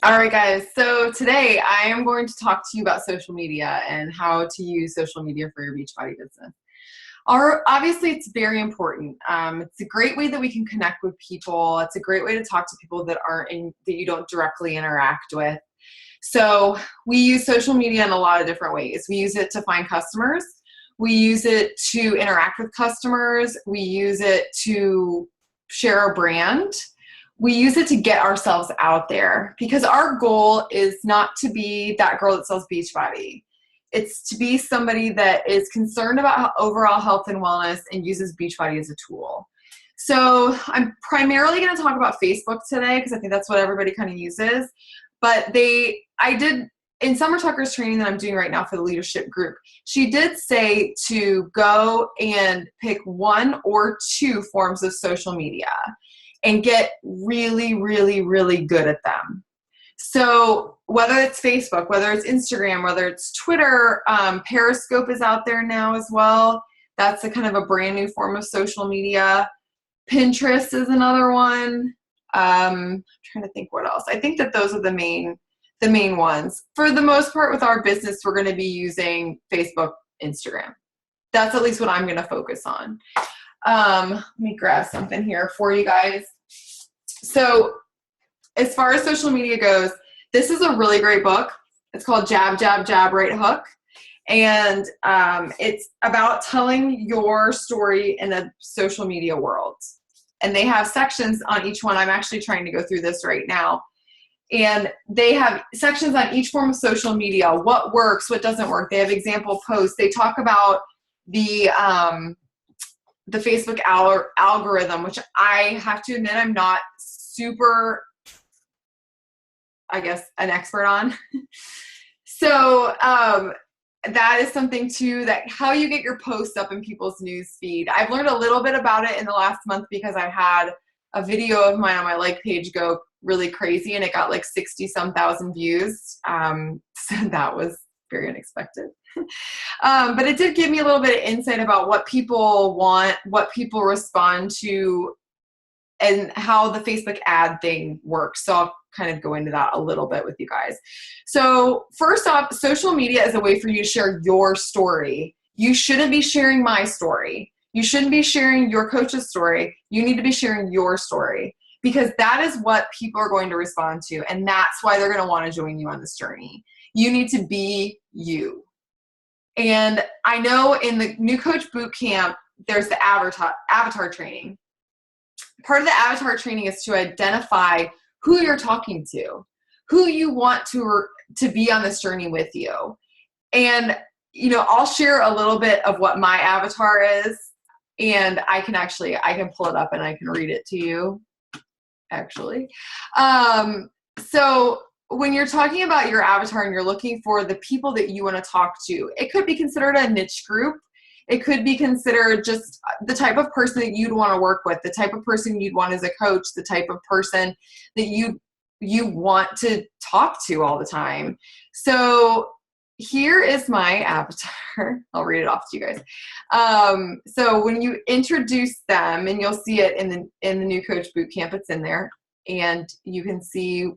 All right, guys. So today I am going to talk to you about social media and how to use social media for your Beachbody business. Obviously, it's very important. It's a great way that we can connect with people. It's a great way to talk to people that you don't directly interact with. So we use social media in a lot of different ways. We use it to find customers. We use it to interact with customers. We use it to share our brand. We use it to get ourselves out there because our goal is not to be that girl that sells Beachbody. It's to be somebody that is concerned about overall health and wellness and uses Beachbody as a tool. So I'm primarily going to talk about Facebook today because I think that's what everybody kind of uses. But I did, in Summer Tucker's training that I'm doing right now for the leadership group, she did say to go and pick one or two forms of social media and get really, really, really good at them. So whether it's Facebook, whether it's Instagram, whether it's Twitter, Periscope is out there now as well. That's a kind of a brand new form of social media. Pinterest is another one. I'm trying to think what else. I think that those are the main ones. For the most part with our business, we're going to be using Facebook, Instagram. That's at least what I'm going to focus on. Let me grab something here for you guys. So as far as social media goes, this is a really great book. It's called Jab, Jab, Jab, Right Hook. And it's about telling your story in a social media world. And they have sections on each one. I'm actually trying to go through this right now. And they have sections on each form of social media, what works, what doesn't work. They have example posts. They talk about the Facebook algorithm, which I have to admit I'm not super, I guess, an expert on. So that is something too, that how you get your posts up in people's news feed. I've learned a little bit about it in the last month because I had a video of mine on my like page go really crazy and it got like 60-some thousand views. So that was very unexpected. But it did give me a little bit of insight about what people want, what people respond to, and how the Facebook ad thing works. So I'll kind of go into that a little bit with you guys. So first off, social media is a way for you to share your story. You shouldn't be sharing my story. You shouldn't be sharing your coach's story. You need to be sharing your story because that is what people are going to respond to. And that's why they're going to want to join you on this journey. You need to be you. And I know in the New Coach Bootcamp, there's the avatar training. Part of the avatar training is to identify who you're talking to, who you want to be on this journey with you. And, I'll share a little bit of what my avatar is, and I can pull it up and I can read it to you, actually. So when you're talking about your avatar and you're looking for the people that you want to talk to, it could be considered a niche group. It could be considered just the type of person that you'd want to work with, the type of person you'd want as a coach, the type of person that you want to talk to all the time. So here is my avatar. I'll read it off to you guys. So when you introduce them, and you'll see it in the New Coach Bootcamp, it's in there, and you can see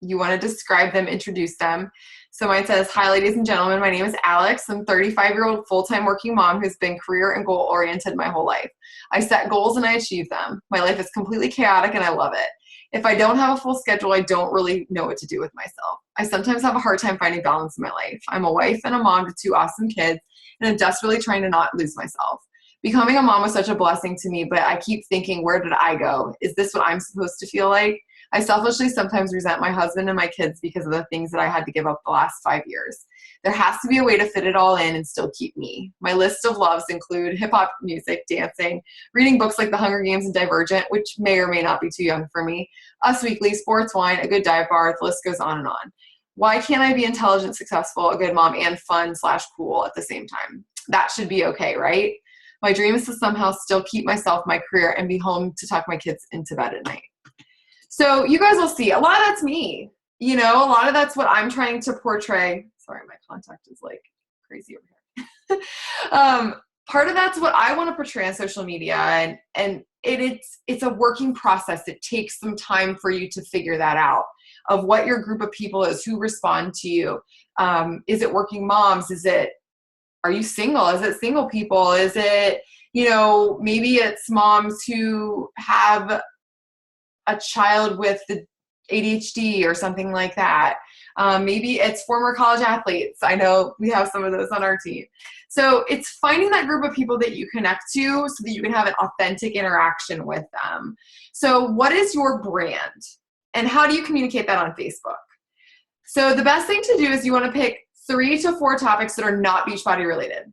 you want to describe them, introduce them. So mine says, "Hi, ladies and gentlemen. My name is Alex. I'm a 35-year-old full-time working mom who's been career and goal-oriented my whole life. I set goals and I achieve them. My life is completely chaotic and I love it. If I don't have a full schedule, I don't really know what to do with myself. I sometimes have a hard time finding balance in my life. I'm a wife and a mom to two awesome kids, and I'm desperately trying to not lose myself. Becoming a mom was such a blessing to me, but I keep thinking, where did I go? Is this what I'm supposed to feel like? I selfishly sometimes resent my husband and my kids because of the things that I had to give up the last 5 years. There has to be a way to fit it all in and still keep me. My list of loves include hip-hop music, dancing, reading books like The Hunger Games and Divergent, which may or may not be too young for me, Us Weekly, sports, wine, a good dive bar, the list goes on and on. Why can't I be intelligent, successful, a good mom, and fun/cool at the same time? That should be okay, right? My dream is to somehow still keep myself, my career, and be home to tuck my kids into bed at night." So you guys will see, a lot of that's me. A lot of that's what I'm trying to portray. Sorry, my contact is like crazy over here. Part of that's what I want to portray on social media, and it's a working process. It takes some time for you to figure that out. of what your group of people is, who respond to you. Is it working moms? Are you single? Is it single people? Is it, maybe it's moms who have a child with the ADHD or something like that. Maybe it's former college athletes. I know we have some of those on our team. So it's finding that group of people that you connect to so that you can have an authentic interaction with them. So what is your brand? And how do you communicate that on Facebook? So the best thing to do is you want to pick 3 to 4 topics that are not Beachbody related.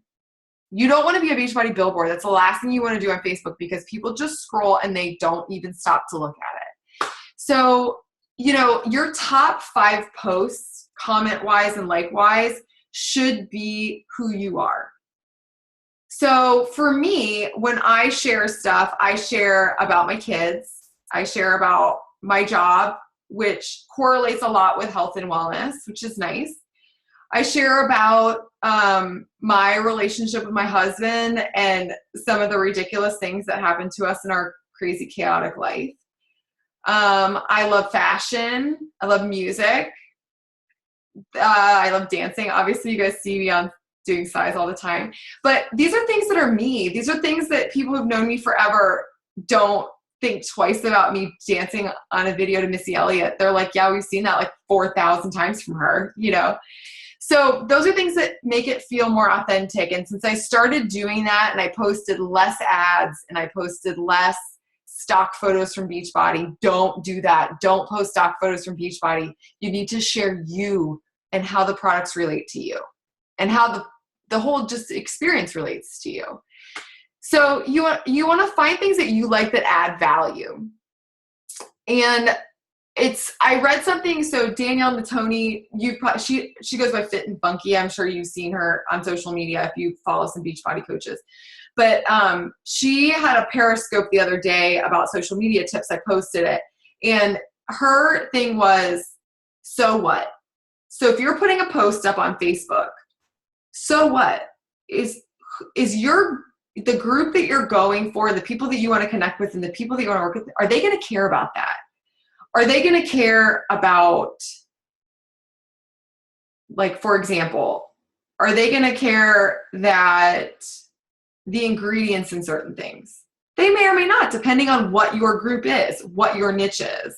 You don't want to be a Beachbody billboard. That's the last thing you want to do on Facebook because people just scroll and they don't even stop to look at it. So, your top 5 posts, comment-wise and like-wise, should be who you are. So for me, when I share stuff, I share about my kids. I share about my job, which correlates a lot with health and wellness, which is nice. I share about my relationship with my husband and some of the ridiculous things that happen to us in our crazy, chaotic life. I love fashion. I love music. I love dancing. Obviously, you guys see me on doing size all the time. But these are things that are me. These are things that people who've known me forever don't think twice about me dancing on a video to Missy Elliott. They're like, yeah, we've seen that like 4,000 times from her, So those are things that make it feel more authentic. And since I started doing that and I posted less ads and I posted less stock photos from Beachbody, don't do that. Don't post stock photos from Beachbody. You need to share you and how the products relate to you and how the whole just experience relates to you. So you want to find things that you like that add value. And I read something, so Danielle Natoni, she goes by Fit and Funky. I'm sure you've seen her on social media if you follow some Beachbody coaches. But she had a Periscope the other day about social media tips. I posted it. And her thing was, so what? So if you're putting a post up on Facebook, so what? Is the group that you're going for, the people that you want to connect with and the people that you want to work with, are they going to care about that? Are they going to care about, like, for example, are they going to care that the ingredients in certain things? They may or may not, depending on what your group is, what your niche is.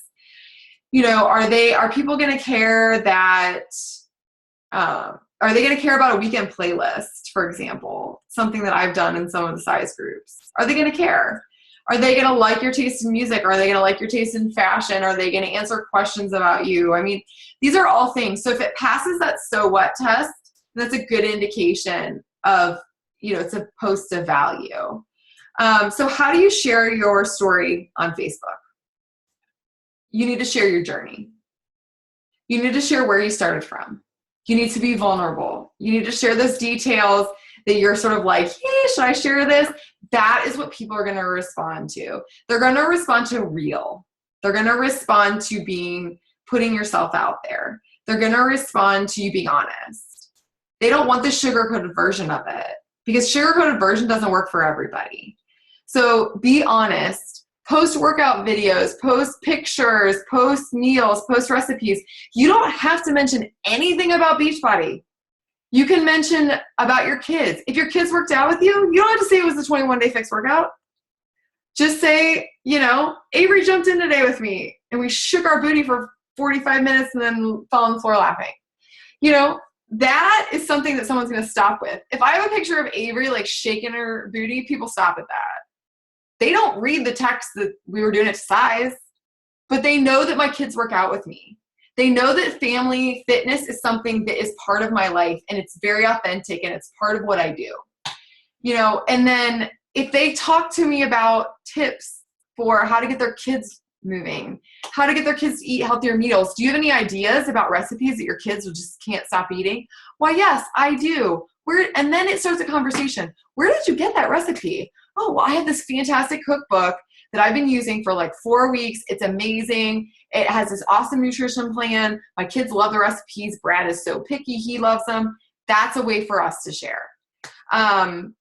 Are people going to care that, are they going to care about a weekend playlist, for example, something that I've done in some of the size groups? Are they going to care? Are they going to like your taste in music? Are they going to like your taste in fashion? Are they going to answer questions about you? I mean, these are all things. So if it passes that so what test, that's a good indication of, it's a post of value. So how do you share your story on Facebook? You need to share your journey. You need to share where you started from. You need to be vulnerable. You need to share those details that you're sort of like, hey, should I share this? That is what people are going to respond to. They're going to respond to real. They're going to respond to putting yourself out there. They're going to respond to you being honest. They don't want the sugar-coated version of it because sugar-coated version doesn't work for everybody. So be honest. Post workout videos, post pictures, post meals, post recipes. You don't have to mention anything about Beachbody. You can mention about your kids. If your kids worked out with you, you don't have to say it was the 21-day fix workout. Just say, Avery jumped in today with me and we shook our booty for 45 minutes and then fell on the floor laughing. That is something that someone's going to stop with. If I have a picture of Avery like shaking her booty, people stop at that. They don't read the text that we were doing it to size, but they know that my kids work out with me. They know that family fitness is something that is part of my life and it's very authentic and it's part of what I do. And then if they talk to me about tips for how to get their kids moving, how to get their kids to eat healthier meals, do you have any ideas about recipes that your kids just can't stop eating? Why, yes, I do. And then it starts a conversation. Where did you get that recipe? Oh, well, I have this fantastic cookbook that I've been using for like 4 weeks. It's amazing. It has this awesome nutrition plan. My kids love the recipes. Brad is so picky. He loves them. That's a way for us to share. But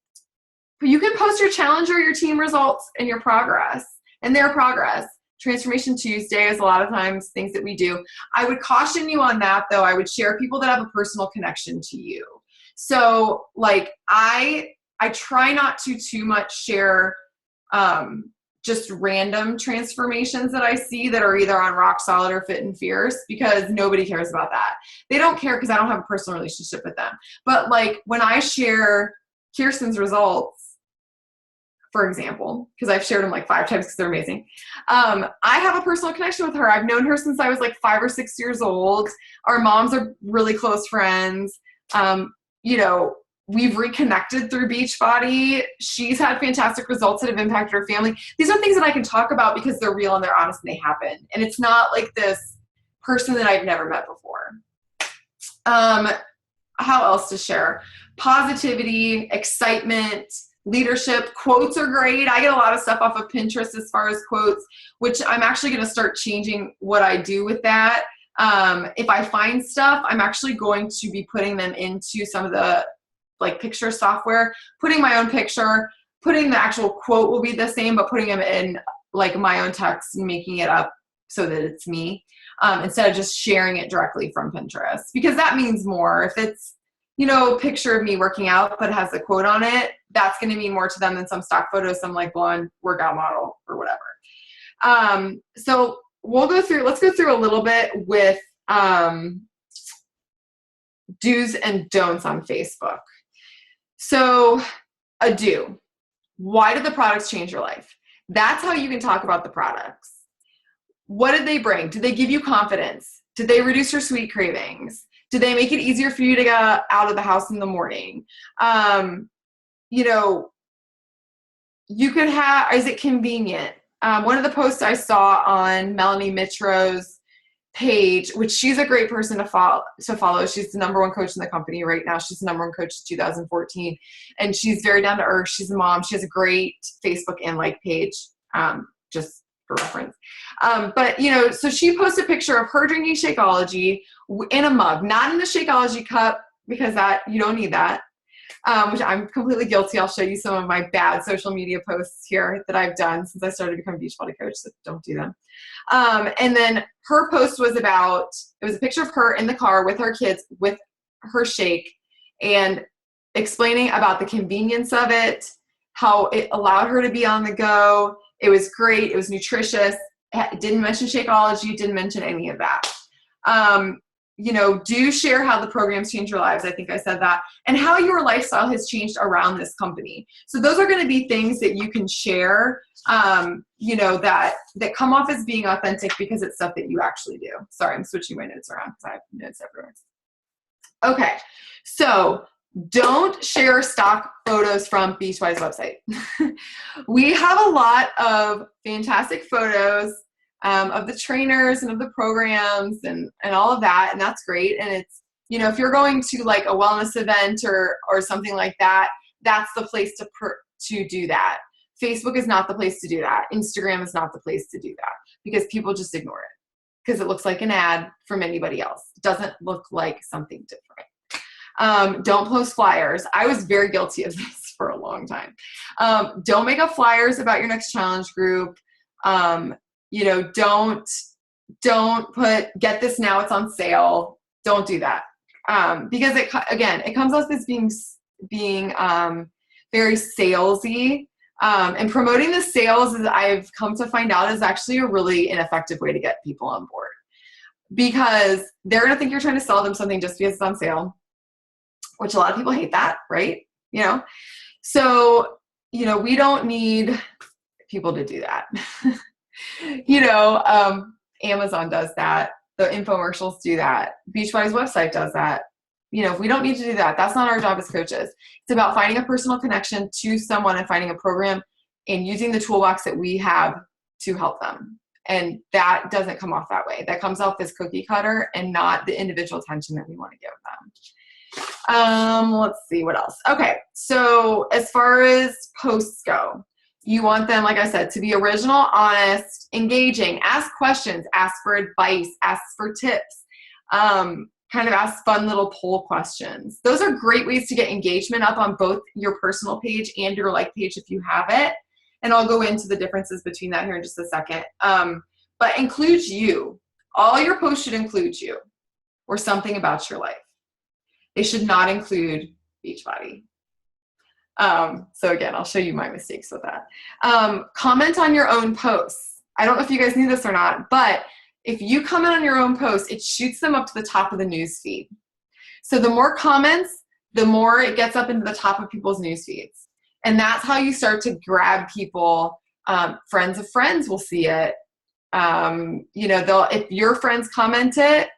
you can post your challenge or your team results and your progress and their progress. Transformation Tuesday is a lot of times things that we do. I would caution you on that though. I would share people that have a personal connection to you. So like I try not to too much share just random transformations that I see that are either on Rock Solid or Fit and Fierce, because nobody cares about that. They don't care because I don't have a personal relationship with them. But like when I share Kirsten's results, for example, because I've shared them like 5 times because they're amazing. I have a personal connection with her. I've known her since I was like 5 or 6 years old. Our moms are really close friends. You know, we've reconnected through Beachbody. She's had fantastic results that have impacted her family. These are things that I can talk about because they're real and they're honest and they happen. And it's not like this person that I've never met before. How else to share? Positivity, excitement, leadership. Quotes are great. I get a lot of stuff off of Pinterest as far as quotes, which I'm actually going to start changing what I do with that. If I find stuff, I'm actually going to be putting them into some of the like picture software, putting my own picture, putting the actual quote will be the same, but putting them in like my own text and making it up so that it's me, instead of just sharing it directly from Pinterest, because that means more. If it's, you know, a picture of me working out, but has a quote on it, that's going to mean more to them than some stock photos, some like blonde workout model or whatever. So let's go through a little bit with, do's and don'ts on Facebook. So a do, why did the products change your life? That's how you can talk about the products. What did they bring? Did they give you confidence? Did they reduce your sweet cravings? Did they make it easier for you to get out of the house in the morning? You know, you could have, is it convenient? One of the posts I saw on Melanie Mitro's page, which she's a great person to follow. She's the #1 coach in the company right now. She's the #1 coach since 2014. And she's very down to earth. She's a mom. She has a great Facebook and like page, just for reference. But you know, so she posted a picture of her drinking Shakeology in a mug, not in the Shakeology cup, because that, you don't need that. Which I'm completely guilty. I'll show you some of my bad social media posts here that I've done since I started to become a Beachbody coach, so don't do them. And then her post was about, it was a picture of her in the car with her kids with her shake and explaining about the convenience of it, how it allowed her to be on the go. It was great. It was nutritious. It didn't mention Shakeology, didn't mention any of that. You know, do share how the programs change your lives. I think I said that. And how your lifestyle has changed around this company. So those are going to be things that you can share, you know, that come off as being authentic because it's stuff that you actually do. Sorry, I'm switching my notes around because I have notes everywhere. Okay, so don't share stock photos from Beachbody's website. We have a lot of fantastic photos of the trainers and of the programs and all of that. And that's great. And it's, you know, if you're going to like a wellness event or something like that, that's the place to do that. Facebook is not the place to do that. Instagram is not the place to do that because people just ignore it because it looks like an ad from anybody else. It doesn't look like something different. Don't post flyers. I was very guilty of this for a long time. Don't make up flyers about your next challenge group. You know, don't put, get this now, it's on sale. Don't do that. Because it comes off as being very salesy. And promoting the sales, as I've come to find out, is actually a really ineffective way to get people on board. Because they're going to think you're trying to sell them something just because it's on sale, which a lot of people hate that, right? You know? So, you know, we don't need people to do that. You know, Amazon does that. The infomercials do that. Beachbody's website does that. You know, we don't need to do that. That's not our job as coaches. It's about finding a personal connection to someone and finding a program and using the toolbox that we have to help them. And that doesn't come off that way. That comes off as cookie cutter and not the individual attention that we want to give them. Let's see what else. Okay. So as far as posts go, you want them, like I said, to be original, honest, engaging, ask questions, ask for advice, ask for tips, kind of ask fun little poll questions. Those are great ways to get engagement up on both your personal page and your like page if you have it. And I'll go into the differences between that here in just a second. But includes you. All your posts should include you or something about your life. They should not include Beachbody. So again, I'll show you my mistakes with that. Comment on your own posts. I don't know if you guys knew this or not, but if you comment on your own posts, it shoots them up to the top of the news feed. So the more comments, the more it gets up into the top of people's news feeds. And that's how you start to grab people. Friends of friends will see it. If your friends comment it,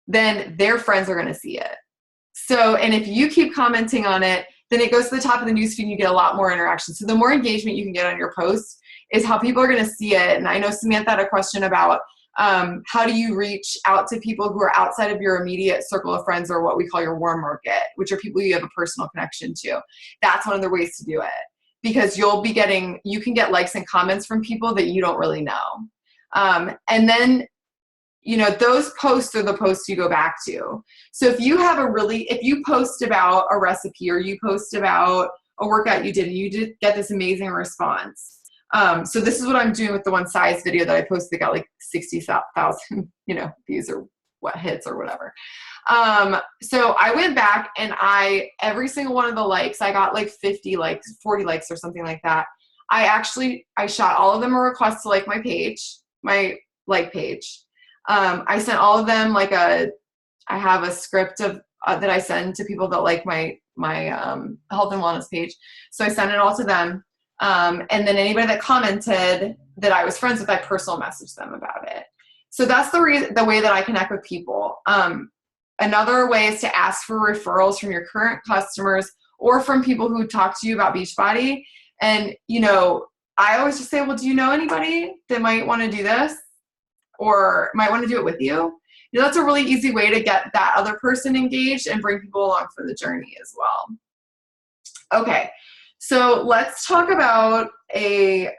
then their friends are going to see it. So, and if you keep commenting on it, then it goes to the top of the newsfeed and you get a lot more interaction. So the more engagement you can get on your post is how people are going to see it. And I know Samantha had a question about how do you reach out to people who are outside of your immediate circle of friends, or what we call your warm market, which are people you have a personal connection to. That's one of the ways to do it, because you can get likes and comments from people that you don't really know. And then, those posts are the posts you go back to. So if you post about a recipe, or you post about a workout you did, and you did get this amazing response. So this is what I'm doing with the one size video that I posted that got like 60,000, views or hits or whatever. So I went back and every single one of the likes, I got like 50 likes, 40 likes or something like that. I shot all of them a request to like my page, my like page. I sent all of them I have a script of that I send to people that like my health and wellness page. So I sent it all to them. And then anybody that commented that I was friends with, I personal messaged them about it. So that's the way that I connect with people. Another way is to ask for referrals from your current customers or from people who talk to you about Beachbody. And, I always just say, well, do you know anybody that might want to do this or might want to do it with you? That's a really easy way to get that other person engaged and bring people along for the journey as well. Okay. So let's talk about the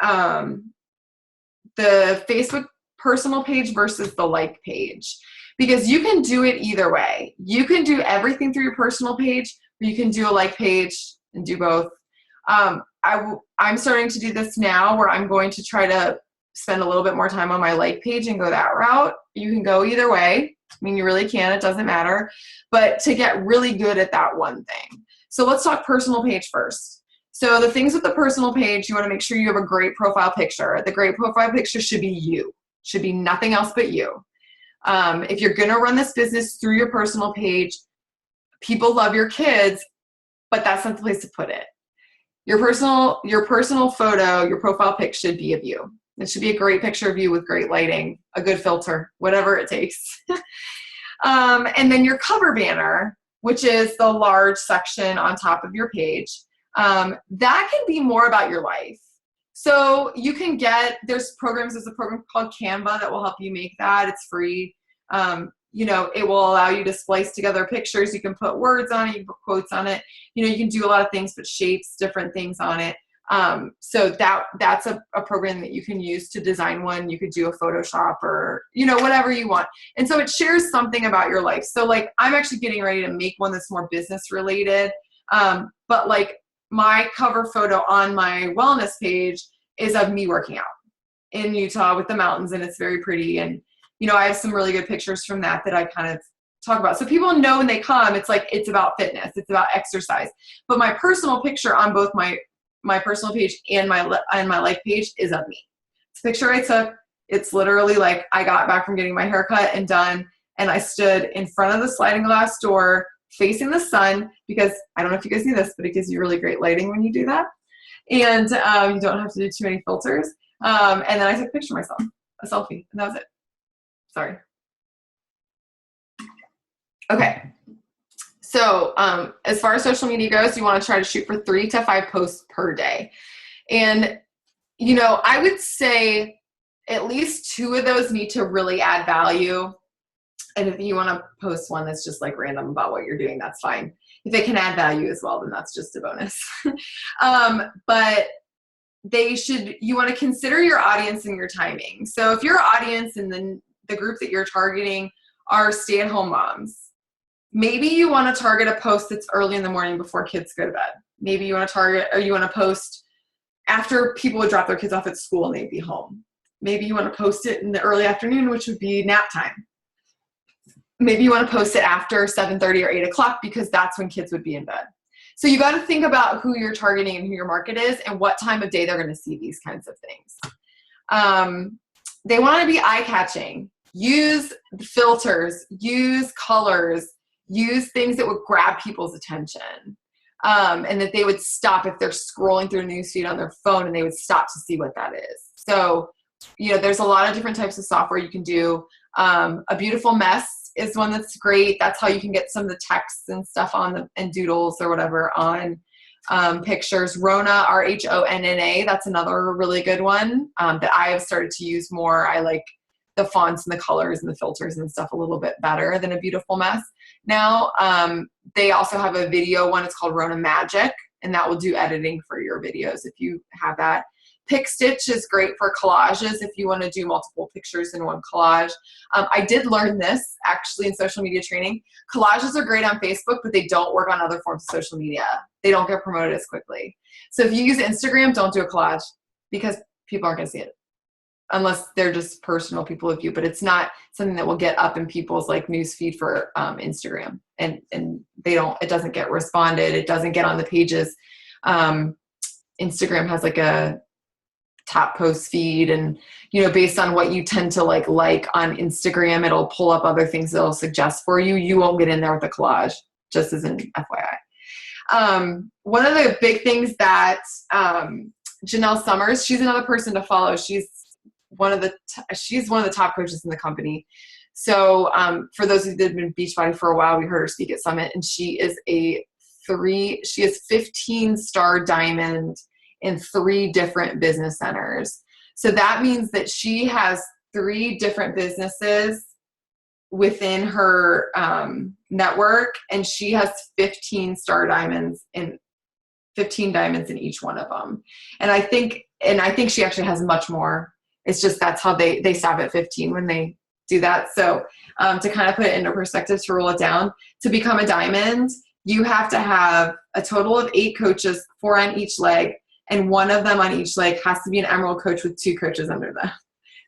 Facebook personal page versus the like page, because you can do it either way. You can do everything through your personal page, or you can do a like page and do both. I'm starting to do this now, where I'm going to try to spend a little bit more time on my like page and go that route. You can go either way. I mean, you really can. It doesn't matter. But to get really good at that one thing. So let's talk personal page first. So the things with the personal page, you want to make sure you have a great profile picture. The great profile picture should be you. Should be nothing else but you. If you're going to run this business through your personal page, people love your kids, but that's not the place to put it. Your personal photo, your profile pic should be of you. It should be a great picture of you with great lighting, a good filter, whatever it takes. And then your cover banner, which is the large section on top of your page, that can be more about your life. So you can there's a program called Canva that will help you make that. It's free. It will allow you to splice together pictures. You can put words on it, you can put quotes on it. You can do a lot of things, put shapes, different things on it. So that's a program that you can use to design one. You could do a Photoshop or, whatever you want. And so it shares something about your life. So like, I'm actually getting ready to make one that's more business related. But like my cover photo on my wellness page is of me working out in Utah with the mountains, and it's very pretty. And, I have some really good pictures from that I kind of talk about. So people know when they come, it's like, it's about fitness, it's about exercise. But my personal picture on both my personal page and my like page is of me. It's a picture I took. It's literally like I got back from getting my haircut and done, and I stood in front of the sliding glass door facing the sun, because I don't know if you guys knew this, but it gives you really great lighting when you do that. And you don't have to do too many filters. And then I took a picture of myself, a selfie, and that was it. Sorry. Okay. So as far as social media goes, you want to try to shoot for 3 to 5 posts per day. And, I would say at least 2 of those need to really add value. And if you want to post one that's just like random about what you're doing, that's fine. If it can add value as well, then that's just a bonus. But you want to consider your audience and your timing. So if your audience and then the group that you're targeting are stay-at-home moms, maybe you want to target a post that's early in the morning before kids go to bed. Maybe you want to post after people would drop their kids off at school and they'd be home. Maybe you want to post it in the early afternoon, which would be nap time. Maybe you want to post it after 7:30 or 8 o'clock because that's when kids would be in bed. So you got to think about who you're targeting and who your market is and what time of day they're going to see these kinds of things. They want to be eye-catching. Use filters, use colors, use things that would grab people's attention. And that they would stop if they're scrolling through a newsfeed on their phone and they would stop to see what that is. So, there's a lot of different types of software you can do. A Beautiful Mess is one that's great. That's how you can get some of the texts and stuff and doodles or whatever on pictures. Rhonna, RHONNA, that's another really good one that I have started to use more. I like the fonts and the colors and the filters and stuff a little bit better than A Beautiful Mess. Now, they also have a video one. It's called Rhonna Magic, and that will do editing for your videos if you have that. PicStitch is great for collages if you want to do multiple pictures in one collage. I did learn this actually in social media training. Collages are great on Facebook, but they don't work on other forms of social media. They don't get promoted as quickly. So if you use Instagram, don't do a collage because people aren't going to see it unless they're just personal people of you, but it's not something that will get up in people's like news feed for Instagram, and it doesn't get responded. It doesn't get on the pages. Instagram has like a top post feed, and based on what you tend to like on Instagram, it'll pull up other things that'll suggest for you. You won't get in there with a collage, just as an FYI. One of the big things that Janelle Summers, she's another person to follow. She's one of the top coaches in the company. So for those who did been Beachbody for a while, we heard her speak at Summit, and she is 15-star diamond in 3 different business centers. So that means that she has 3 different businesses within her network, and she has 15 diamonds in each one of them. And I think she actually has much more. It's just that's how they stop at 15 when they do that. So to kind of put it into perspective, to roll it down, to become a diamond, you have to have a total of 8 coaches, 4 on each leg, and one of them on each leg has to be an emerald coach with 2 coaches under them.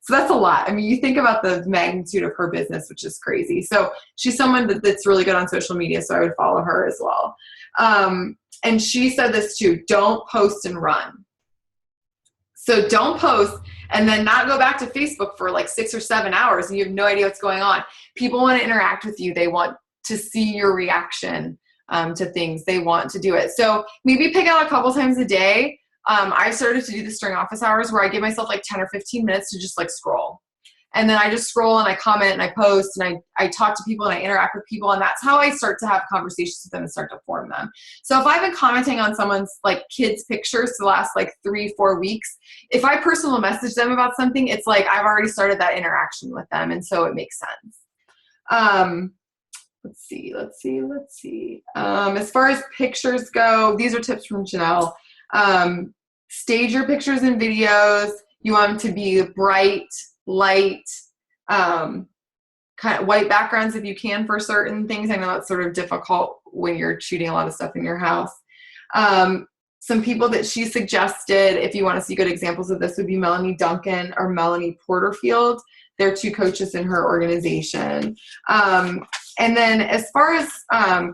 So that's a lot. I mean, you think about the magnitude of her business, which is crazy. So she's someone that's really good on social media, so I would follow her as well. And she said this too, don't post and run. So don't post and then not go back to Facebook for like 6 or 7 hours and you have no idea what's going on. People want to interact with you. They want to see your reaction to things. They want to do it. So maybe pick out a couple times a day. I started to do this during office hours where I give myself like 10 or 15 minutes to just like scroll. And then I just scroll and I comment and I post and I talk to people and I interact with people. And that's how I start to have conversations with them and start to form them. So if I've been commenting on someone's like kids' pictures for the last like 3-4 weeks, if I personal message them about something, it's like I've already started that interaction with them. And so it makes sense. Let's see. As far as pictures go, these are tips from Janelle. Stage your pictures and videos. You want them to be bright, light, kind of white backgrounds if you can for certain things. I know that's sort of difficult when you're shooting a lot of stuff in your house. Some people that she suggested, if you want to see good examples of this, would be Melanie Duncan or Melanie Porterfield. They're 2 coaches in her organization. And then as far as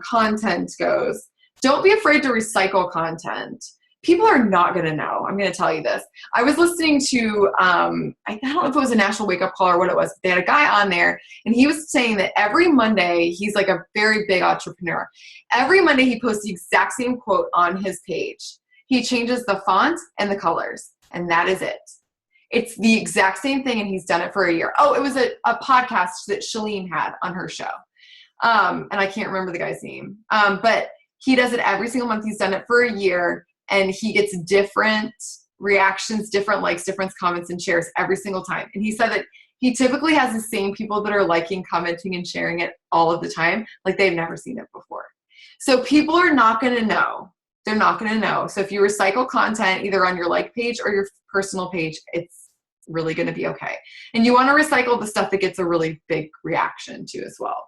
content goes, don't be afraid to recycle content. People are not going to know. I'm going to tell you this. I was listening to, I don't know if it was a National Wake Up Call or what it was, but they had a guy on there, and he was saying that every Monday, he's like a very big entrepreneur. Every Monday, he posts the exact same quote on his page. He changes the font and the colors, and that is it. It's the exact same thing, and he's done it for a year. Oh, it was a podcast that Shalene had on her show, and I can't remember the guy's name, but he does it every single month. He's done it for a year. And he gets different reactions, different likes, different comments and shares every single time. And he said that he typically has the same people that are liking, commenting, and sharing it all of the time, like they've never seen it before. So people are not going to know. They're not going to know. So if you recycle content either on your like page or your personal page, it's really going to be okay. And you want to recycle the stuff that gets a really big reaction to as well.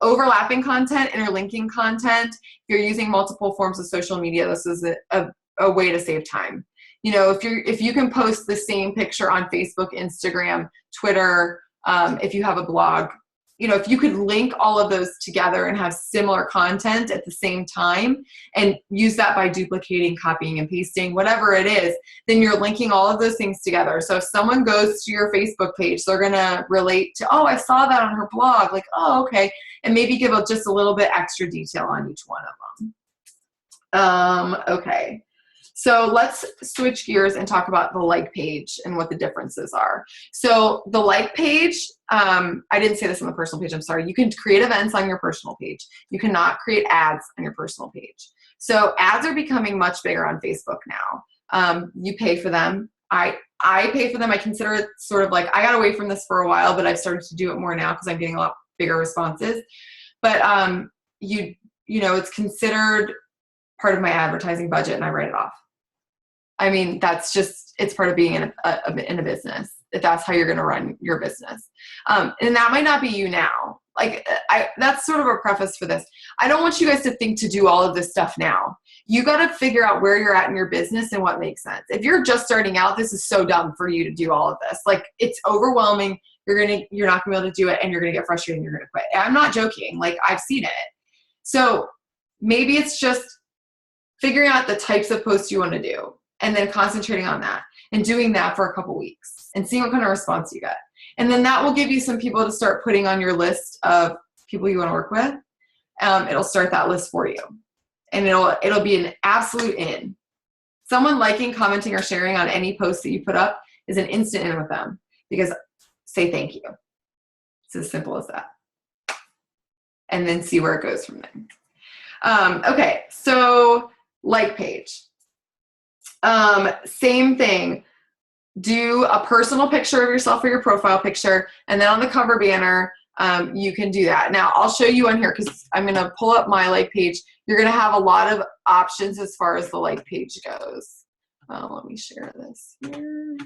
Overlapping content, interlinking content. If you're using multiple forms of social media, this is a way to save time. You know, if you can post the same picture on Facebook, Instagram, Twitter, if you have a blog, you know, if you could link all of those together and have similar content at the same time and use that by duplicating, copying and pasting, whatever it is, then you're linking all of those things together. So if someone goes to your Facebook page, they're going to relate to, oh, I saw that on her blog. Like, oh, okay. And maybe give just a little bit extra detail on each one of them. Okay. So let's switch gears and talk about the like page and what the differences are. So the like page, I didn't say this on the personal page, I'm sorry. You can create events on your personal page. You cannot create ads on your personal page. So ads are becoming much bigger on Facebook now. You pay for them. I pay for them. I consider it sort of like, I got away from this for a while, but I've started to do it more now because I'm getting a lot bigger responses. But you know, it's considered part of my advertising budget and I write it off. I mean, that's just, it's part of being in a business, if that's how you're going to run your business. And that might not be you now. Like, that's sort of a preface for this. I don't want you guys to think to do all of this stuff now. You got to figure out where you're at in your business and what makes sense. If you're just starting out, this is so dumb for you to do all of this. Like, it's overwhelming. You're not gonna be able to do it, and you're gonna get frustrated and you're gonna quit. I'm not joking. Like, I've seen it. So maybe it's just figuring out the types of posts you want to do and then concentrating on that and doing that for a couple weeks and seeing what kind of response you get. And then that will give you some people to start putting on your list of people you want to work with. It'll start that list for you, and it'll be an absolute in. Someone liking, commenting, or sharing on any post that you put up is an instant in with them, because say thank you. It's as simple as that. And then see where it goes from there. Okay, so like page. Same thing. Do a personal picture of yourself for your profile picture, and then on the cover banner, you can do that. Now, I'll show you on here because I'm going to pull up my like page. You're going to have a lot of options as far as the like page goes. Let me share this here.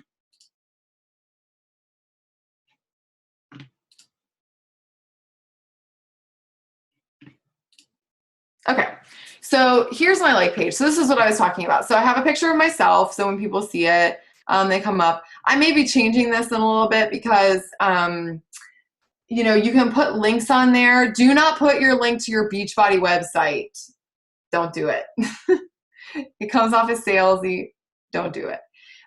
Okay, so here's my like page. So this is what I was talking about. So I have a picture of myself, so when people see it, they come up. I may be changing this in a little bit because, you know, you can put links on there. Do not put your link to your Beachbody website. Don't do it. It comes off as salesy. Don't do it.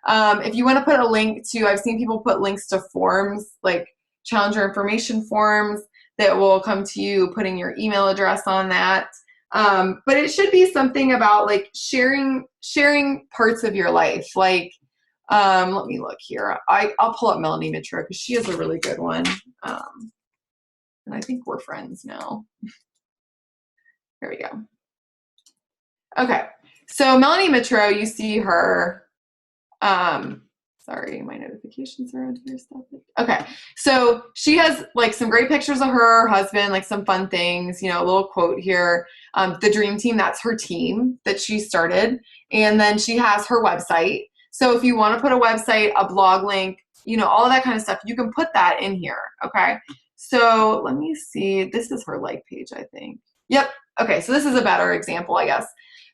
If you want to put a link to, I've seen people put links to forms, like challenger information forms that will come to you, putting your email address on that. But it should be something about like sharing parts of your life. Like, let me look here. I'll pull up Melanie Mitro because she has a really good one. And I think we're friends now. Here we go. Okay, so Melanie Mitro, you see her. Sorry, my notifications are on here. Stop it. Okay, so she has like some great pictures of her husband, like some fun things, you know, a little quote here. The Dream Team, that's her team that she started. And then she has her website. So if you want to put a website, a blog link, you know, all of that kind of stuff, you can put that in here, okay? So let me see. This is her like page, I think. Yep. Okay, so this is a better example, I guess.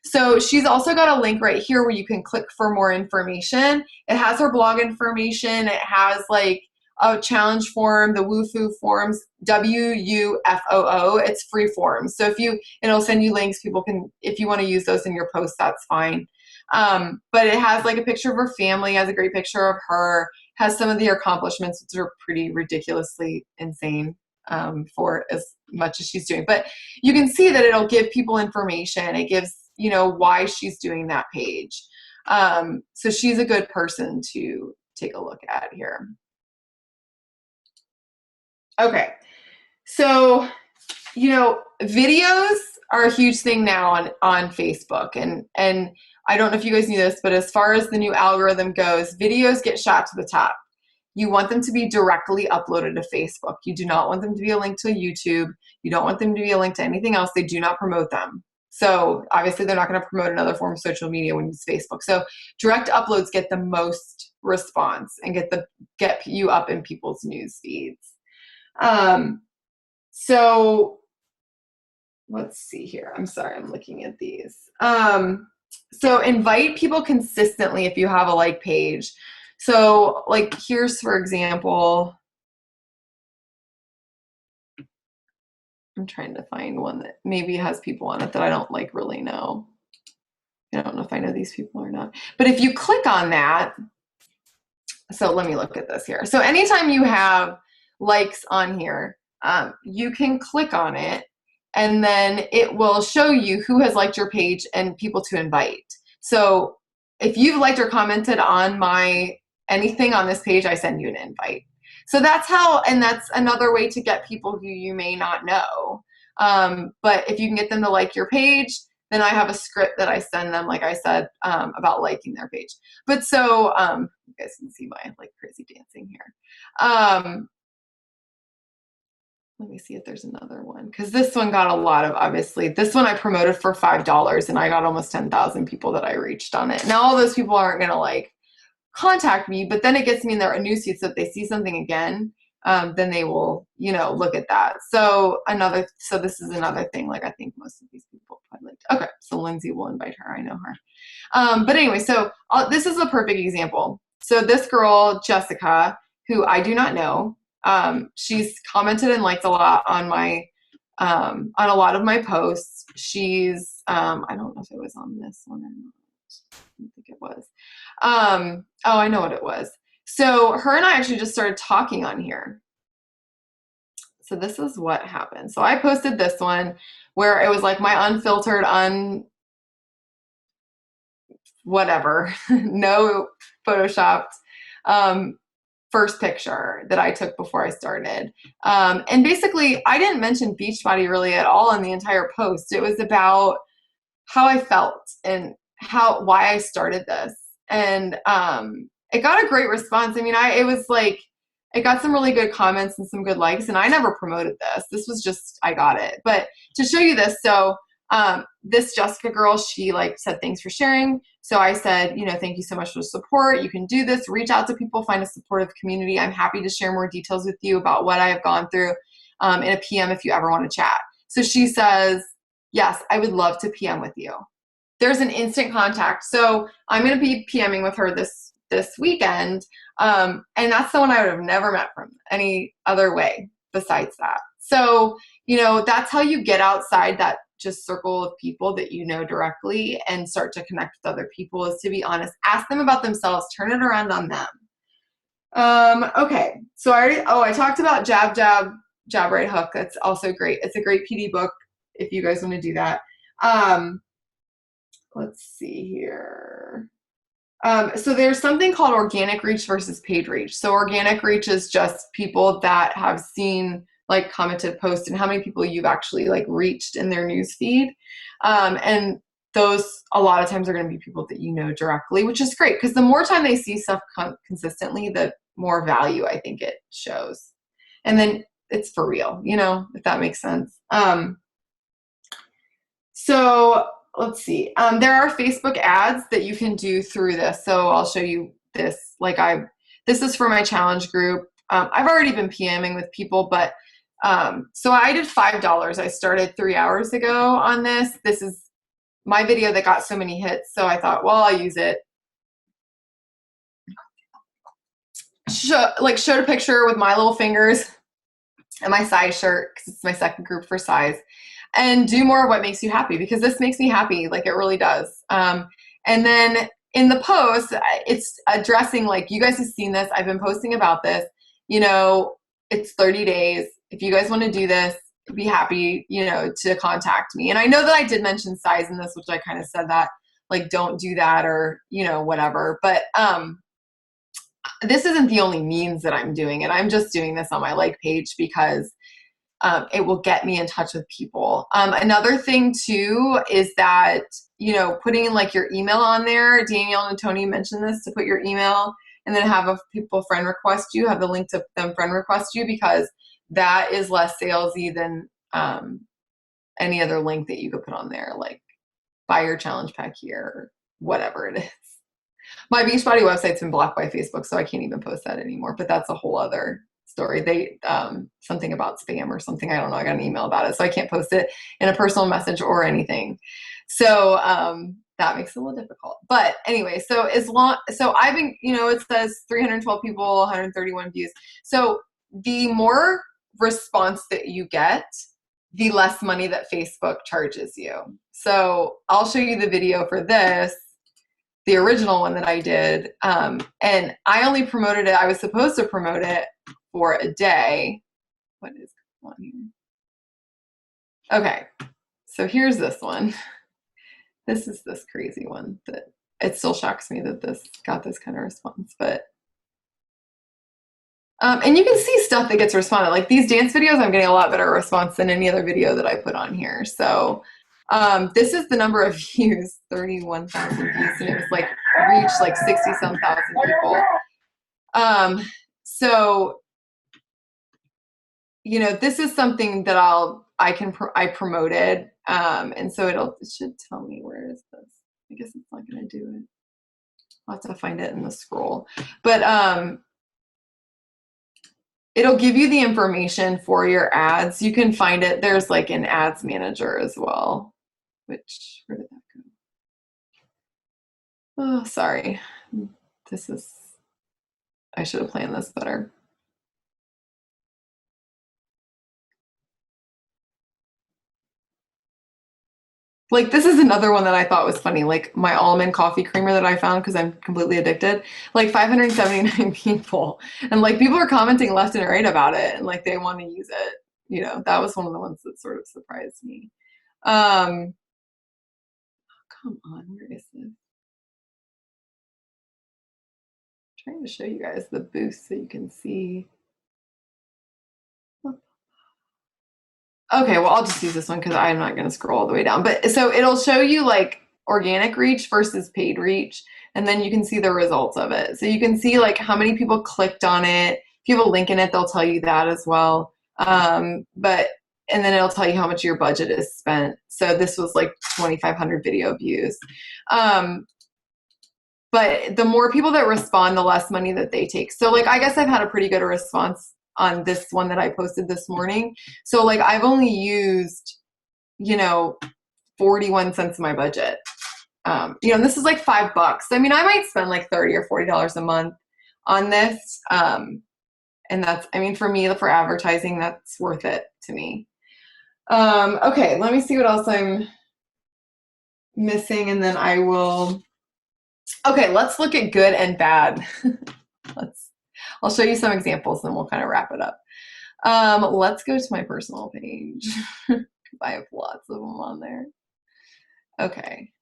So she's also got a link right here where you can click for more information. It has her blog information. It has like a challenge form, the WUFOO forms, WUFOO. It's free forms. So it'll send you links. People can, if you want to use those in your posts, that's fine. But it has like a picture of her family, has a great picture of her, has some of the accomplishments, which are pretty ridiculously insane for as much as she's doing. But you can see that it'll give people information. It gives, you know, why she's doing that page. So she's a good person to take a look at here. Okay, so, you know, videos are a huge thing now on Facebook. And I don't know if you guys knew this, but as far as the new algorithm goes, videos get shot to the top. You want them to be directly uploaded to Facebook. You do not want them to be a link to YouTube. You don't want them to be a link to anything else. They do not promote them. So obviously they're not going to promote another form of social media when you use Facebook. So direct uploads get the most response and get you up in people's news feeds. So let's see here. I'm sorry, I'm looking at these. So invite people consistently if you have a like page. So like here's, for example, I'm trying to find one that maybe has people on it that I don't like really know. I don't know if I know these people or not. But if you click on that, so let me look at this here. So anytime you have likes on here, you can click on it and then it will show you who has liked your page and people to invite. So if you've liked or commented on anything on this page, I send you an invite. So that's how, and that's another way to get people who you may not know. But if you can get them to like your page, then I have a script that I send them, like I said, about liking their page. But so, you guys can see my like crazy dancing here. Let me see if there's another one, because this one got a lot of, obviously, this one I promoted for $5 and I got almost 10,000 people that I reached on it. Now all those people aren't gonna like contact me, but then it gets me in their newsfeed, so if they see something again, then they will, look at that. So this is another thing, like I think most of these people probably liked. Okay, so Lindsay will invite her, I know her. But anyway, so this is a perfect example. So this girl, Jessica, who I do not know, she's commented and liked a lot on on a lot of my posts. She's, I don't know if it was on this one or not. I don't think it was. Oh, I know what it was. So her and I actually just started talking on here. So this is what happened. So I posted this one where it was like my unfiltered, whatever, no photoshopped, first picture that I took before I started. And basically I didn't mention Beachbody really at all in the entire post. It was about how I felt and why I started this. And it got a great response. I mean, it got some really good comments and some good likes, and I never promoted this. This was just, I got it. But to show you this, so this Jessica girl, she like said, thanks for sharing. So I said, thank you so much for the support. You can do this, reach out to people, find a supportive community. I'm happy to share more details with you about what I have gone through in a PM if you ever want to chat. So she says, yes, I would love to PM with you. There's an instant contact. So I'm going to be PMing with her this weekend. And that's someone I would have never met from any other way besides that. So, that's how you get outside that just circle of people that you know directly and start to connect with other people, is to be honest. Ask them about themselves. Turn it around on them. Okay. So I talked about Jab Right Hook. That's also great. It's a great PD book if you guys want to do that. Let's see here. So there's something called organic reach versus paid reach. So organic reach is just people that have seen, like, commented posts and how many people you've actually like reached in their news feed. And those a lot of times are going to be people that you know directly, which is great because the more time they see stuff consistently, the more value I think it shows. And then it's for real, if that makes sense. So let's see. There are Facebook ads that you can do through this. So I'll show you this. This is for my challenge group. I've already been PMing with people, but so I did $5. I started 3 hours ago on this. This is my video that got so many hits. So I thought, well, I'll use it. Showed a picture with my little fingers and my size shirt because it's my second group for size. And do more of what makes you happy, because this makes me happy. Like, it really does. And then in the post, it's addressing, like, you guys have seen this. I've been posting about this. It's 30 days. If you guys want to do this, be happy, to contact me. And I know that I did mention size in this, which I kind of said that, like, don't do that or, whatever. But this isn't the only means that I'm doing it. I'm just doing this on my like page because it will get me in touch with people. Another thing too is that, putting in like your email on there. Danielle and Tony mentioned this, to put your email and then have people friend request you, have the link to them friend request you, because that is less salesy than any other link that you could put on there, like buy your challenge pack here, or whatever it is. My Beachbody website's been blocked by Facebook, so I can't even post that anymore, but that's a whole other story. They something about spam or something. I don't know. I got an email about it, so I can't post it in a personal message or anything. So that makes it a little difficult. But anyway, so I've been, it says 312 people, 131 views. So the more response that you get, the less money that Facebook charges you. So I'll show you the video for this, the original one that I did. And I only promoted it. I was supposed to promote it for a day. What is going on here? Okay. So here's this one. This is this crazy one that it still shocks me that this got this kind of response, but and you can see stuff that gets responded. Like these dance videos, I'm getting a lot better response than any other video that I put on here. So this is the number of views, 31,000 views, and it was like reached like 60-some thousand people. So this is something that I promoted, and so it should tell me, where is this? I guess it's not going to do it. I'll have to find it in the scroll, but it'll give you the information for your ads. You can find it. There's like an ads manager as well, where did that go? Oh, sorry. I should have planned this better. Like this is another one that I thought was funny, like my almond coffee creamer that I found because I'm completely addicted, like 579 people, and like people are commenting left and right about it, and like they want to use it. That was one of the ones that sort of surprised me. Come on, where is this? I'm trying to show you guys the boost so you can see. Okay, well, I'll just use this one because I'm not going to scroll all the way down. But so it'll show you like organic reach versus paid reach, and then you can see the results of it. So you can see like how many people clicked on it. If you have a link in it, they'll tell you that as well. And then it'll tell you how much your budget is spent. So this was like 2,500 video views. But the more people that respond, the less money that they take. So like, I guess I've had a pretty good response on this one that I posted this morning. So like I've only used, 41 cents of my budget. This is like $5. I mean, I might spend like $30 or $40 a month on this. And that's, for me, for advertising, that's worth it to me. Okay, let me see what else I'm missing, and then I will. Okay, let's look at good and bad. I'll show you some examples, and then we'll kind of wrap it up. Let's go to my personal page because I have lots of them on there. Okay.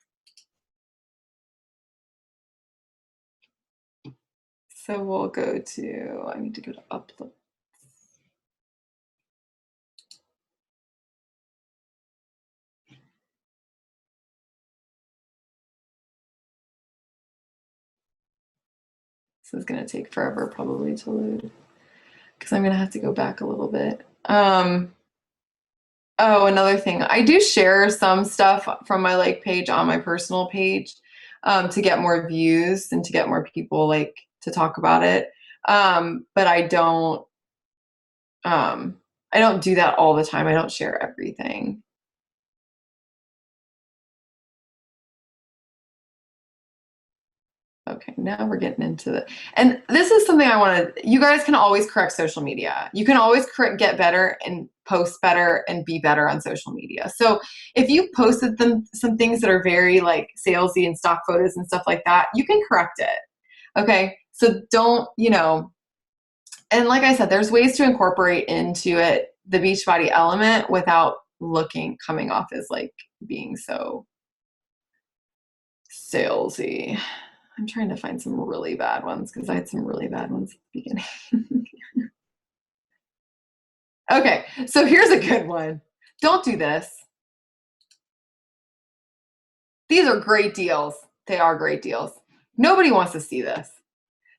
So we'll go to, I need to go to upload. This is going to take forever probably to load because I'm going to have to go back a little bit. Oh, another thing. I do share some stuff from my like page on my personal page to get more views and to get more people like to talk about it. But I don't do that all the time. I don't share everything. Okay, now we're getting into the, and this is something I want to, you guys can always correct social media. You can always get better and post better and be better on social media. So if you posted some things that are very like salesy and stock photos and stuff like that, you can correct it. Okay, so don't, and like I said, there's ways to incorporate into it the Beachbody element without coming off as like being so salesy. I'm trying to find some really bad ones because I had some really bad ones at the beginning. Okay, so here's a good one. Don't do this. These are great deals. They are great deals. Nobody wants to see this.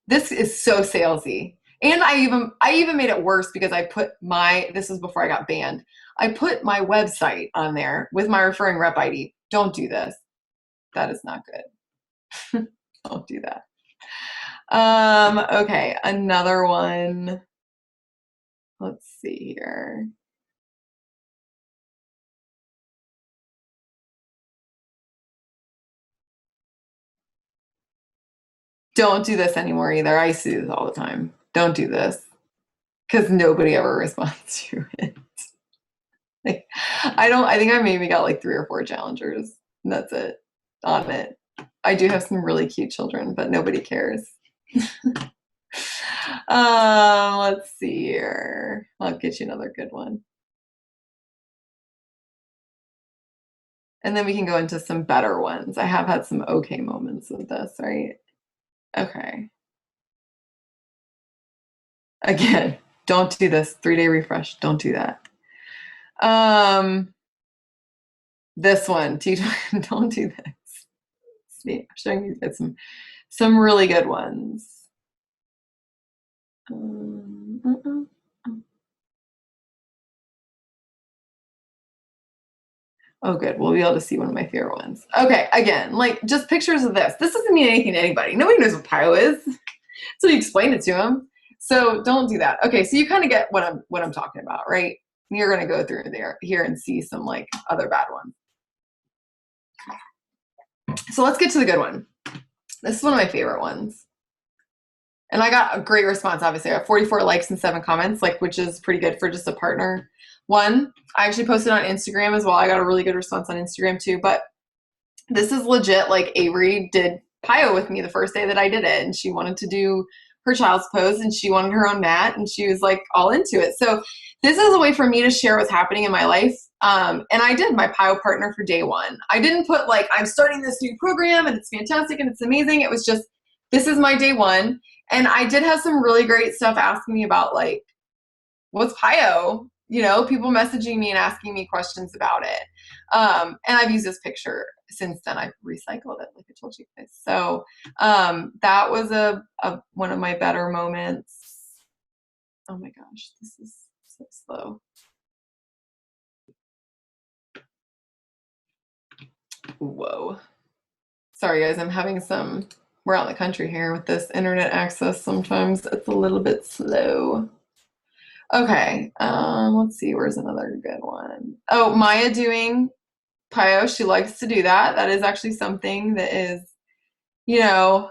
This is so salesy. And I even made it worse because I put this was before I got banned. I put my website on there with my referring rep ID. Don't do this. That is not good. Don't do that. Okay, another one. Let's see here. Don't do this anymore either. I see this all the time. Don't do this because nobody ever responds to it. Like, I think I maybe got like 3 or 4 challengers, and that's it on it. I do have some really cute children, but nobody cares. Let's see here. I'll get you another good one. And then we can go into some better ones. I have had some okay moments with this, right? Okay. Again, don't do this. 3-day refresh. Don't do that. This one, don't do this. See, I'm showing you guys some really good ones. Oh, good. We'll be able to see one of my favorite ones. Okay, again, like just pictures of this. This doesn't mean anything to anybody. Nobody knows what PIO is. So you explain it to them. So don't do that. Okay, so you kind of get what I'm talking about, right? You're gonna go through here and see some like other bad ones. So let's get to the good one. This is one of my favorite ones. And I got a great response, obviously. I got 44 likes and 7 comments, like, which is pretty good for just a partner one. I actually posted on Instagram as well. I got a really good response on Instagram too. But this is legit, like Avery did PIO with me the first day that I did it. And she wanted to do her child's pose and she wanted her own mat and she was like all into it. So this is a way for me to share what's happening in my life. And I did my PIO partner for day one. I didn't put like, I'm starting this new program and it's fantastic and it's amazing. It was just, this is my day one. And I did have some really great stuff asking me about like, what's PIO? You know, people messaging me and asking me questions about it. And I've used this picture since then. I've recycled it, like I told you guys. So that was a one of my better moments. Oh my gosh, this is so slow. Whoa. Sorry guys, I'm having we're out in the country here with this internet access. Sometimes it's a little bit slow. Okay, let's see, where's another good one? Oh, Maya doing PIO, she likes to do that. That is actually something that is, you know,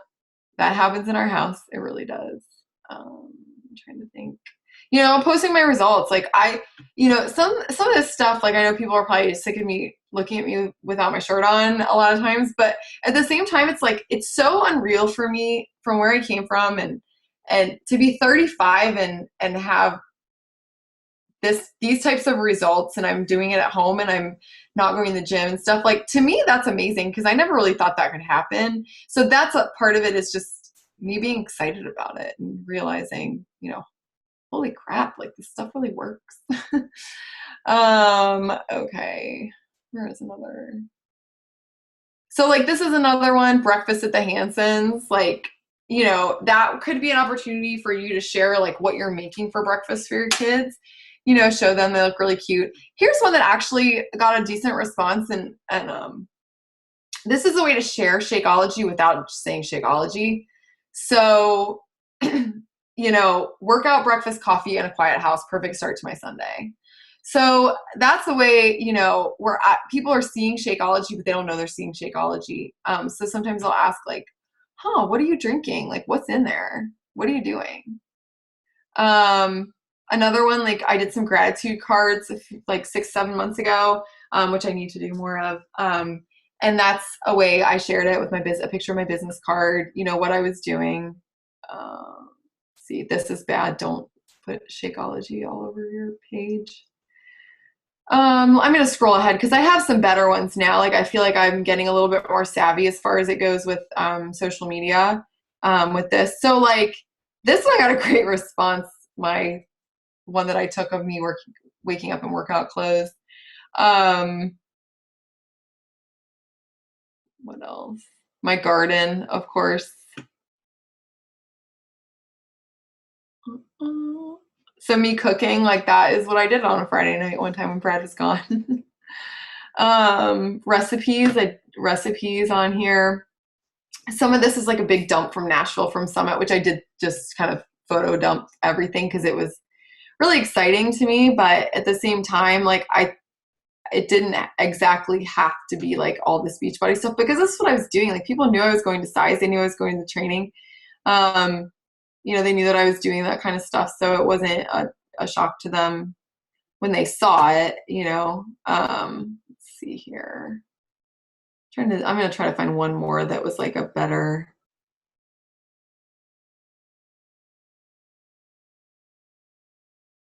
that happens in our house. It really does. I'm trying to think. You know, posting my results, like some of this stuff, like I know people are probably sick of me looking at me without my shirt on a lot of times, but at the same time, it's like, it's so unreal for me from where I came from and to be 35 and have these types of results and I'm doing it at home and I'm not going to the gym and stuff. Like to me, that's amazing because I never really thought that could happen. So that's a part of it is just me being excited about it and realizing, you know, holy crap, like this stuff really works. Okay, where is another? So like this is another one, breakfast at the Hansons. Like, you know, that could be an opportunity for you to share like what you're making for breakfast for your kids. You know, show them they look really cute. Here's one that actually got a decent response, and this is a way to share Shakeology without saying Shakeology. So, you know, workout, breakfast, coffee, and a quiet house, perfect start to my Sunday. So that's the way, you know, people are seeing Shakeology, but they don't know they're seeing Shakeology. So sometimes they'll ask like, huh, what are you drinking? Like, what's in there? What are you doing? Another one, like I did some gratitude cards like 6-7 months ago, which I need to do more of. And that's a way I shared it with a picture of my business card, you know, what I was doing. See, this is bad. Don't put Shakeology all over your page. I'm going to scroll ahead because I have some better ones now. Like I feel like I'm getting a little bit more savvy as far as it goes with social media with this. So like this one, I got a great response. My one that I took of me waking up in workout clothes. What else? My garden, of course. So me cooking, like that is what I did on a Friday night one time when Brad was gone. Recipes on here. Some of this is like a big dump from Nashville from Summit, which I did just kind of photo dump everything because it was really exciting to me, but at the same time, like it didn't exactly have to be like all this Beachbody stuff, because that's what I was doing. Like people knew I was going to Size, they knew I was going to the training. You know, they knew that I was doing that kind of stuff, so it wasn't a shock to them when they saw it, you know. Let's see here. I'm gonna try to find one more that was like a better.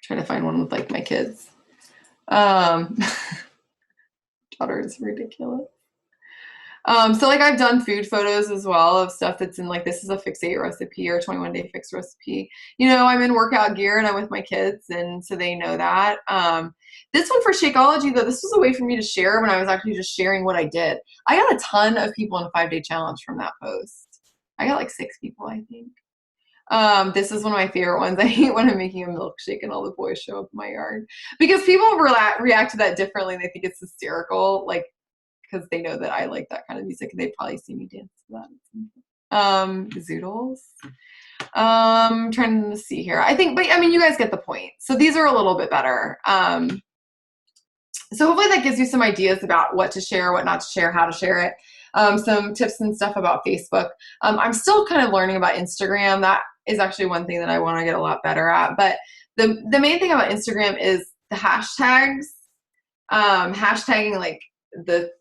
Trying to find one with like my kids. Daughter is ridiculous. So like I've done food photos as well of stuff that's in like, this is a Fix8 recipe or 21-day fix recipe. You know, I'm in workout gear and I'm with my kids, and so they know that. This one for Shakeology though, this was a way for me to share when I was actually just sharing what I did. I got a ton of people in a 5-day challenge from that post. I got like 6 people, I think. This is one of my favorite ones. I hate when I'm making a milkshake and all the boys show up in my yard, because people react to that differently. They think it's hysterical, like, because they know that I like that kind of music and they probably see me dance to that. Zoodles. Trying to see here. I think, but I mean, you guys get the point. So these are a little bit better. So hopefully that gives you some ideas about what to share, what not to share, how to share it. Some tips and stuff about Facebook. I'm still kind of learning about Instagram. That is actually one thing that I want to get a lot better at. But the main thing about Instagram is the hashtags. Hashtagging like the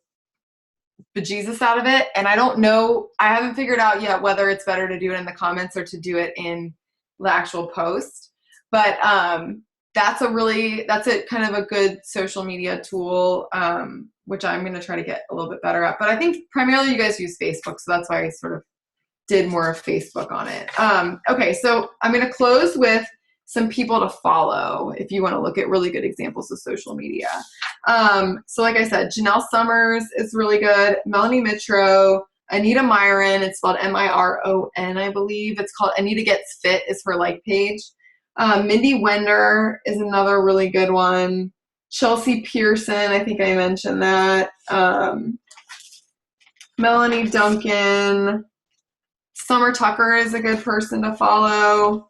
bejesus out of it. And I don't know, I haven't figured out yet whether it's better to do it in the comments or to do it in the actual post. But that's a kind of a good social media tool, which I'm going to try to get a little bit better at. But I think primarily you guys use Facebook, so that's why I sort of did more of Facebook on it. Okay, so I'm going to close with some people to follow if you want to look at really good examples of social media. So like I said, Janelle Summers is really good. Melanie Mitro, Anita Myron, it's spelled M-I-R-O-N, I believe. It's called Anita Gets Fit is her like page. Mindy Wender is another really good one. Chelsea Pearson, I think I mentioned that. Melanie Duncan. Summer Tucker is a good person to follow.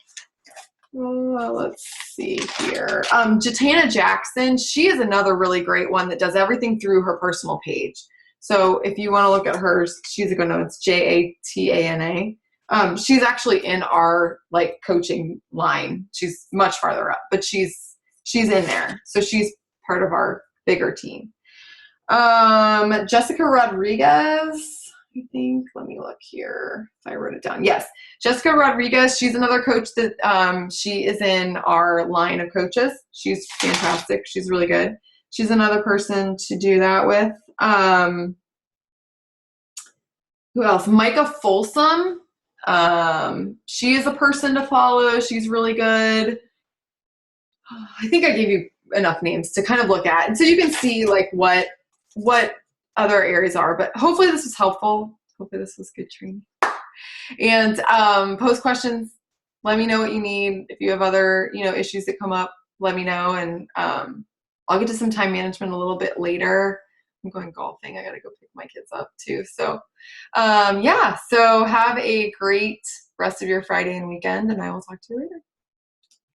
Let's see here. Jatana Jackson, she is another really great one that does everything through her personal page. So if you want to look at hers, she's a good one. It's Jatana. She's actually in our like coaching line. She's much farther up, but she's in there. So she's part of our bigger team. Jessica Rodriguez, I think. Let me look here if I wrote it down. Yes, Jessica Rodriguez. She's another coach that she is in our line of coaches. She's fantastic. She's really good. She's another person to do that with. Who else? Micah Folsom. She is a person to follow. She's really good. I think I gave you enough names to kind of look at, and so you can see like what other areas are. But hopefully this was helpful. Hopefully this was good training. And post questions. Let me know what you need. If you have other issues that come up, let me know, and I'll get to some time management a little bit later. I'm going golfing. I got to go pick my kids up too. So yeah, so have a great rest of your Friday and weekend, and I will talk to you later.